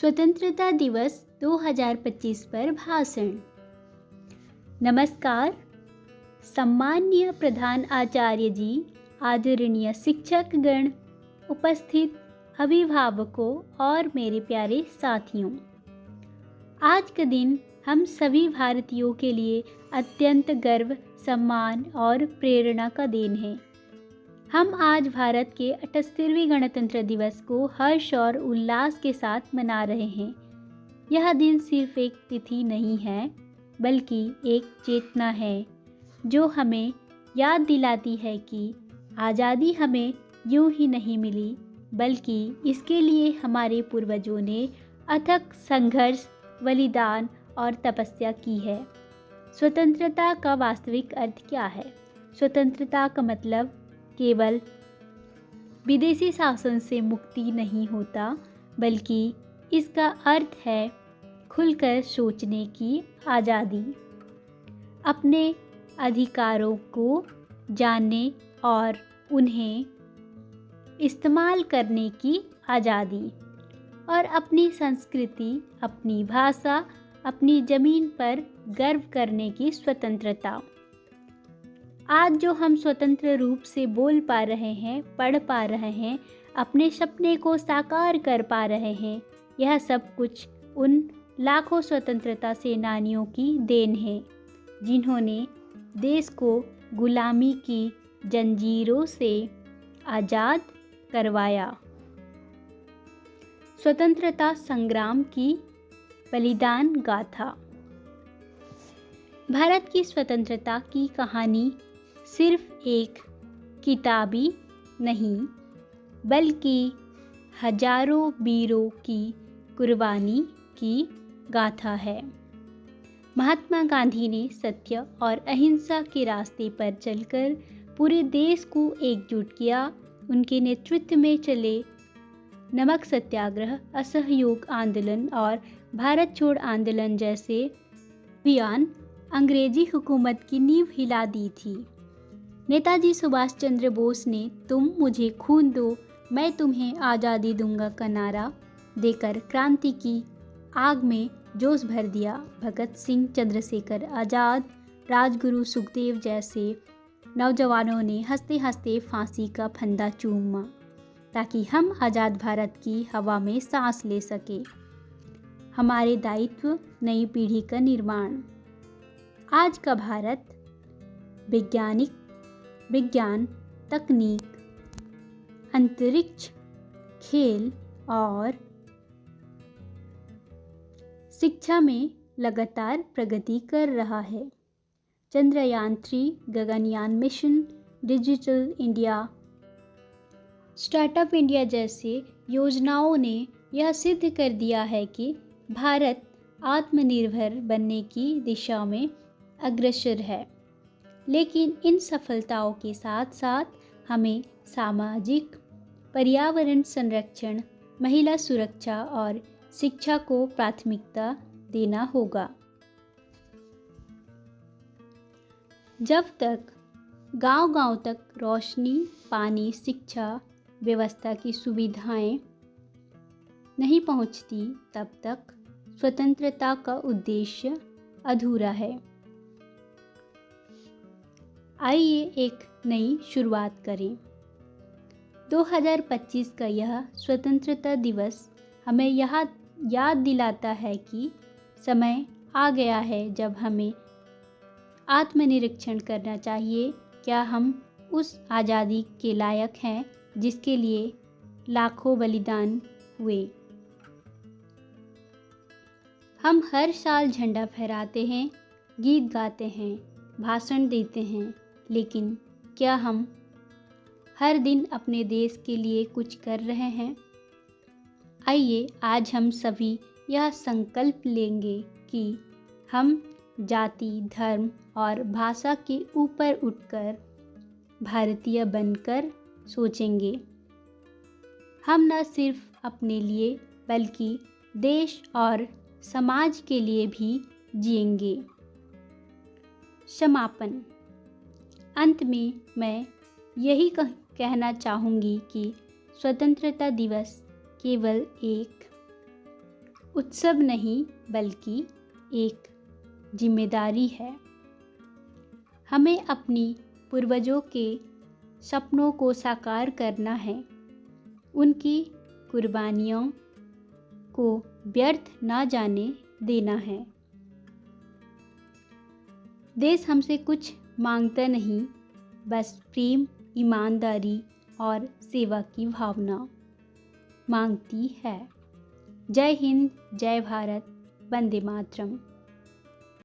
स्वतंत्रता दिवस 2025 पर भाषण। नमस्कार। सम्माननीय प्रधान आचार्य जी, आदरणीय शिक्षकगण, उपस्थित अभिभावकों और मेरे प्यारे साथियों, आज का दिन हम सभी भारतीयों के लिए अत्यंत गर्व, सम्मान और प्रेरणा का दिन है। हम आज भारत के 78वें गणतंत्र दिवस को हर्ष और उल्लास के साथ मना रहे हैं। यह दिन सिर्फ एक तिथि नहीं है, बल्कि एक चेतना है जो हमें याद दिलाती है कि आज़ादी हमें यूं ही नहीं मिली, बल्कि इसके लिए हमारे पूर्वजों ने अथक संघर्ष, बलिदान और तपस्या की है। स्वतंत्रता का वास्तविक अर्थ क्या है? स्वतंत्रता का मतलब केवल विदेशी शासन से मुक्ति नहीं होता, बल्कि इसका अर्थ है खुलकर सोचने की आज़ादी, अपने अधिकारों को जानने और उन्हें इस्तेमाल करने की आज़ादी, और अपनी संस्कृति, अपनी भाषा, अपनी ज़मीन पर गर्व करने की स्वतंत्रता। आज जो हम स्वतंत्र रूप से बोल पा रहे हैं, पढ़ पा रहे हैं, अपने सपने को साकार कर पा रहे हैं, यह सब कुछ उन लाखों स्वतंत्रता सेनानियों की देन है जिन्होंने देश को गुलामी की जंजीरों से आज़ाद करवाया। स्वतंत्रता संग्राम की बलिदान गाथा। भारत की स्वतंत्रता की कहानी सिर्फ एक किताबी नहीं, बल्कि हजारों वीरों की कुर्बानी की गाथा है। महात्मा गांधी ने सत्य और अहिंसा के रास्ते पर चलकर पूरे देश को एकजुट किया। उनके नेतृत्व में चले नमक सत्याग्रह, असहयोग आंदोलन और भारत छोड़ आंदोलन जैसे अभियान अंग्रेजी हुकूमत की नींव हिला दी थी। नेताजी सुभाष चंद्र बोस ने तुम मुझे खून दो, मैं तुम्हें आज़ादी दूंगा का नारा देकर क्रांति की आग में जोश भर दिया। भगत सिंह, चंद्रशेखर आज़ाद, राजगुरु सुखदेव जैसे नौजवानों ने हंसते हंसते फांसी का फंदा चूमा ताकि हम आज़ाद भारत की हवा में सांस ले सके। हमारे दायित्व नई पीढ़ी का निर्माण। आज का भारत विज्ञान, तकनीक, अंतरिक्ष, खेल और शिक्षा में लगातार प्रगति कर रहा है। Chandrayaan 3, Gaganyaan mission, digital India, startup India जैसे योजनाओं ने यह सिद्ध कर दिया है कि भारत आत्मनिर्भर बनने की दिशा में अग्रसर है। लेकिन इन सफलताओं के साथ साथ हमें सामाजिक, पर्यावरण संरक्षण, महिला सुरक्षा और शिक्षा को प्राथमिकता देना होगा। जब तक गांव-गांव तक रोशनी, पानी, शिक्षा व्यवस्था की सुविधाएं नहीं पहुंचती, तब तक स्वतंत्रता का उद्देश्य अधूरा है। आइए एक नई शुरुआत करें। 2025 का यह स्वतंत्रता दिवस हमें यह याद दिलाता है कि समय आ गया है जब हमें आत्मनिरीक्षण करना चाहिए। क्या हम उस आज़ादी के लायक हैं जिसके लिए लाखों बलिदान हुए? हम हर साल झंडा फहराते हैं, गीत गाते हैं, भाषण देते हैं, लेकिन क्या हम हर दिन अपने देश के लिए कुछ कर रहे हैं? आइए आज हम सभी यह संकल्प लेंगे कि हम जाति, धर्म और भाषा के ऊपर उठकर भारतीय बनकर सोचेंगे। हम न सिर्फ अपने लिए बल्कि देश और समाज के लिए भी जिएंगे। समापन। अंत में मैं यही कहना चाहूँगी कि स्वतंत्रता दिवस केवल एक उत्सव नहीं बल्कि एक जिम्मेदारी है। हमें अपनी पूर्वजों के सपनों को साकार करना है, उनकी कुर्बानियों को व्यर्थ ना जाने देना है। देश हमसे कुछ मांगता नहीं, बस प्रेम, ईमानदारी और सेवा की भावना मांगती है। जय हिंद, जय भारत, वंदे मातरम।